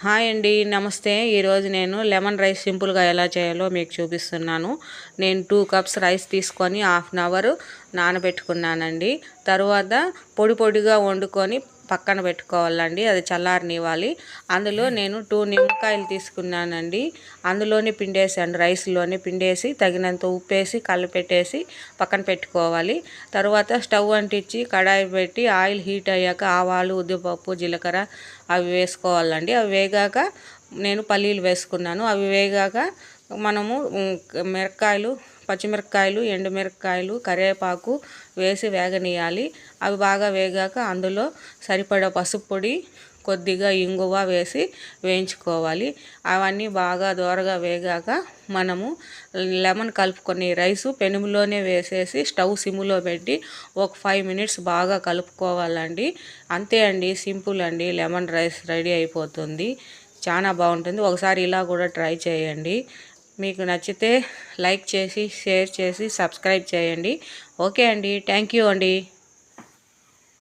Hi అండి, నమస్తే. ఈరోజు నేను లెమన్ రైస్ సింపుల్గా ఎలా చేయాలో మీకు చూపిస్తున్నాను. నేను 2 కప్స్ రైస్ తీసుకొని హాఫ్ అన్ అవర్ నానబెట్టుకున్నానండి. తర్వాత పొడి పొడిగా వండుకొని పక్కన పెట్టుకోవాలండి. అది చల్లారనివ్వాలి. అందులో నేను 2 నిమ్మకాయలు తీసుకున్నానండి. అందులోనే పిండేసాను, రైస్లోనే పిండేసి తగినంత ఉప్పేసి కలిపెట్టేసి పక్కన పెట్టుకోవాలి. తర్వాత స్టవ్ అంటించి కడాయి పెట్టి ఆయిల్ హీట్ అయ్యాక ఆవాలు, ఉద్దిపప్పు, జీలకర్ర అవి వేసుకోవాలండి. అవి వేగాక నేను పల్లీలు వేసుకున్నాను. అవి వేగాక మనము మిరపకాయలు, పచ్చిమిరపకాయలు, ఎండుమిరపకాయలు, కరివేపాకు వేసి వేగనీయాలి. అవి బాగా వేగాక అందులో సరిపడా పసుపు పొడి, కొద్దిగా ఇంగువ వేసి వేయించుకోవాలి. అవన్నీ బాగా దోరగా వేగాక మనము లెమన్ కలుపుకొని రైసు పెనుములోనే వేసేసి స్టవ్ సిమ్లో పెట్టి ఒక 5 మినిట్స్ బాగా కలుపుకోవాలండి. అంతే అండి, సింపుల్ అండి. లెమన్ రైస్ రెడీ అయిపోతుంది. చాలా బాగుంటుంది. ఒకసారి ఇలా కూడా ట్రై చేయండి. మీకు నచ్చితే లైక్ చేసి, షేర్ చేసి, సబ్స్క్రైబ్ చేయండి. ఓకే అండి, థ్యాంక్ యూ అండి.